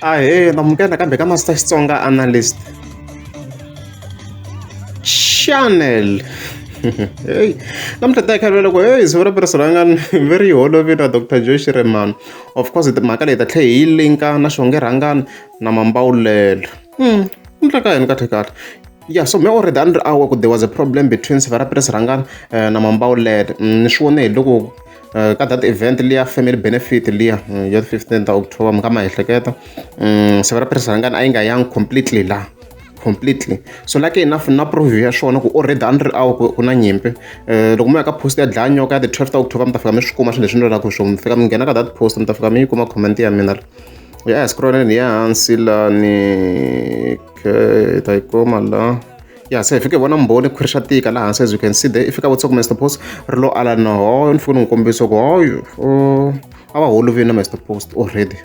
Ahee, namukela kambe ka Master Xitsonga Analyst Channel. Hey, namuntlha ta khavela ku hey siku ra pirisi Rhangani very holove na Dr. Joe Shirimani. Of course mhaka leyi ta tlhe hi linka na Xongi Rhangani na Mambawulele. Namuntlha ka hina kahle kahle. Yeah, so me already under hour there was a problem between Severa Pires Rhangani na Mambawulele. Ni swi vone hi loko ka that event liya family benefit liya ya 15th October mi nga ma ehleketa. Severa Pires Rhangani a yi nga yangi completely so like enough na prove ya swona ku already under hour ku na nyimpi. Loko mo ya ka post ya dlaya nyoka the 12th October mi ta fika mi swi kuma swilo leswi ni lavaka swona mi fika mi nghena ka that post mi ta fika mi yi kuma comment ya mina ya scrolleni ya hansi lani ta yi kuma la. Yeah, so if you want to mbone khwirisha tika laha hansi as you can see there if you what's up Mr. Post rilo ala na ho ni funa ni kombisa ku hoyo ava holovini na Mr. Post already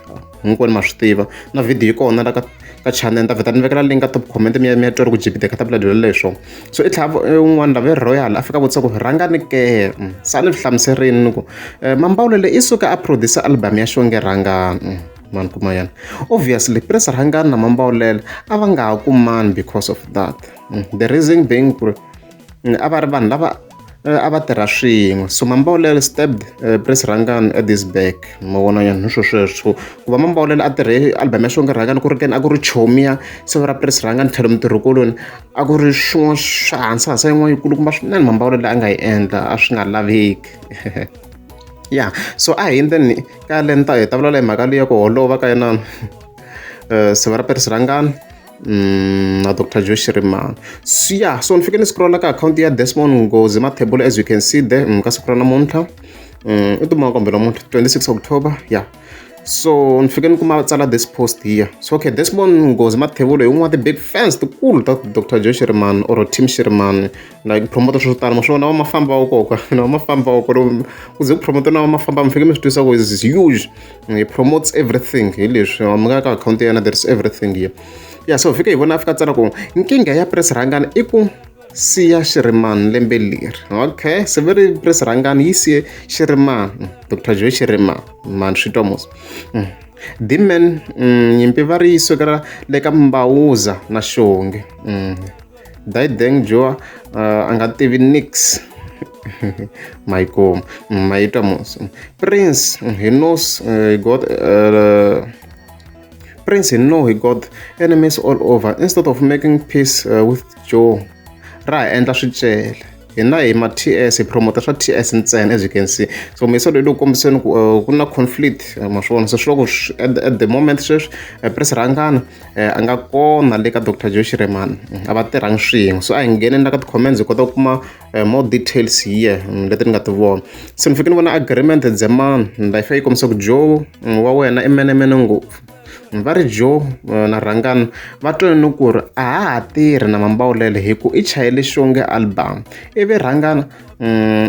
hinkwenu ma swi tiva na video yi kona la ka channel ta vheta ni vekela link ka top comment mi ya tweri ku jipite ka ta vula dyelo leswo so i tlhava un'wana lava royal a fika vutisa ku Rhangani ke sa ni hlamuserini ni ku Mambawulele i suka a producer album ya Xongi Rhangani man kuma yana obviously Pires Rhangani na Mambawulele a va nga ha kumani because of that. The reason being a va ri vanhu lava a va tirha swin'we so Mambawulele stabbed Pires Rhangani at this back ma vona yana ni sweswo ku va Mambawulele a tirhe album ya Xongi Rhangani ku ri keni a ku ri chomi ya siku ra Pires Rhangani tlhelo mutirhikuloni a ku ri swin'wana swa hansi yin'wana yikulukumba swinene Mambawulele a nga yi endla a swi nga laveki. Yeah, so a hi ndzeni ka leni ta hi ta vulavula hi mhaka leyi ya ku holova ka yena Severa Pires Rhangani na Dr. Joe Shirimani. So yeah, so ni fike ni scrolla ka account ya Desmond Ngozi Mathebula as you can see there ka siku ra namuntlha i timhaka kumbe namuntlha 26 October. Yeah, so ni fike ni kuma tsala this post here so okay Desmond Ngozi Mathebula hi un'wana the big fans tikulu ta Dr. Joe Shirimani or team Shirimani like promoter swo tala ma swona va mafamba wa koka na mafamba wa ku ze ku promoter na mafamba mi fike mi swi twisa ku is huge. He promotes everything hi leswi mi nga ka account yana there's everything here. Yeah, so fike hi vona a fika tsala ku nkingha ya Pires Rhangani i ku siya Shirimani lembe leri okay severi Pires Rhangani yi siye Shirimani Dr. Joe Shirimani man swi twa mos Dimen nyimpi va ri yiswekela le ka Mbawuza na Xongi Daideng Joe a nga tivi nix Michael Maitwa mos Prince he knows Prince he know he got enemies all over instead of making peace with Joe ra endla swicele hina hi ma TS hi promoter swa TS ntsena as you can see so me so loko kombiseni ku na conflict ma swona so swilo at the moment sweswi Pires Rhangani a nga kona le ka Dr. Joe Shirimani a va tirhanga swin'we so a hi ngheni na ka ti-comments hi kota ku kuma more details here leti ni nga ti vona so ni fike ni vona agreement Zemani life yi kombisa ku Joe wa wena i menemene ngopfu va ri Joe na Rhangani va twanini ku ri a ha tirhi na Mambawulele hi ku i chayele Xongi album ivi Rhangani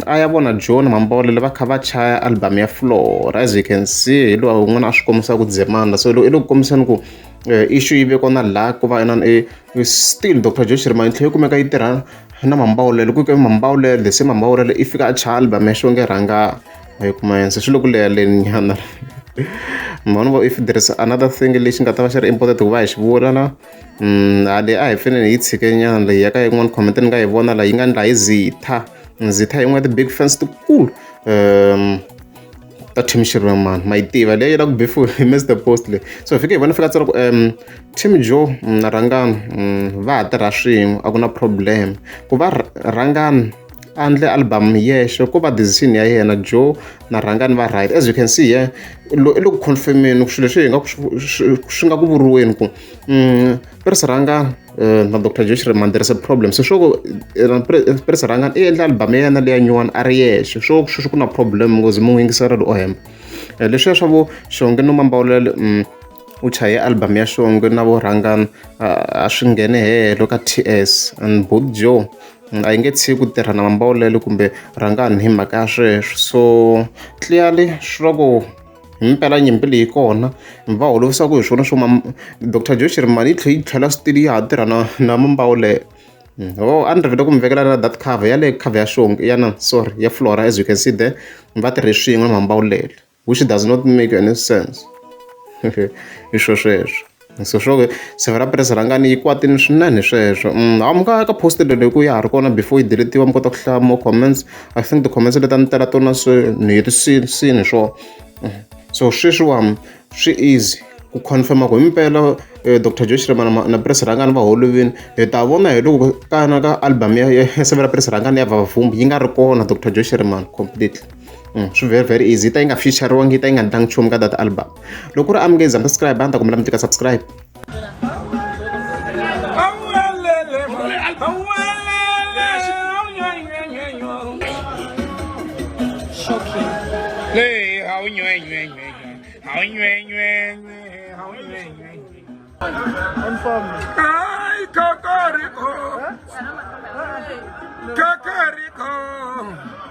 a ya vona Joe na Mambawulele va kha va chaya album ya Flora as you can see hi lowa un'wana a swi kombisa ku Zemani so i loko kombisani ku issue yi ve kona laha ku va still Dr. Joe Shirimani tlhela yi kumeka yi tirha na Mambawulele ku ke Mambawulele se Mambawulele i fika a chaya album ya Xongi Rhangani hi kuma yena se swi loko leya leni nyana if there is another thing lexi nga ta va xi ri important ku va hi xi vula la hale a hi fanele hi tshike nyana leyi ya ka yin'wana comment ni nga yi vona la yi nga ndla hi Zitha yin'wana the big fans tikulu ta team Shirimani ma yi tiva leyi la ku before hi Mr. Post le so hi fike hi vona fika tsala ku team Joe na Rhangani va ha tirha swin'we a ku na problem ku va Rhangani andle album yexo ku va decision ya yena Joe na Rhangani va right as you can see here loko confirmeni ku swilo leswi hi nga swi nga ku vuriweni ku Pires Rhangani na Dr. Joe Shirimani there is a problem so swo Pires Rhangani i endla album ya yena leya nyuwana a ri yexe swo ku na problem ngozi mu yingisela o hemba leswiya swa vo Xongi no Mambawulele u chaye album ya Xongi na vo Rhangani a swi nghene helo ka TS and both Joe a yi nge tshiki ku tirha na Mambawulele kumbe Rhangani hi mhaka ya sweswo so clearly swi ku himpela nyimpi leyi kona va holovisa ku hi swona swo Dr. Joe Shirimani yi tlhela still ya ha tirha na Mambawulele a ni rivele ku mi vekela na that cover ya le cover ya Xongi ya Flora as you can see there va tirhe swin'we na Mambawulele which does not make any sense. hi swo sweswo so swo server address Rhangani yi kwatini swinene sweswo a mi ka post leyi ku ya ha ri kona before yi deletiwa mi kota ku hlaya more comments. I think ti-comments leti a ni tela tona ni hetisini swo so sweswiwa swi easy ku confirma ku himpela Dr Joe Shirimani na Prince Rhangani va holovini hi ta vona hi loko kana ka album ya severa Prince Rhangani ya vavumbi yi nga ri kona Dr Joe Shirimani completely swi very easy yi ta yi nga featurewangi yi ta yi nga ndlangi nchumu ka that album loko ku ri amazing subscribe a ni ta kombela mi tika subscribe. Ay, Cocorico! Cocorico!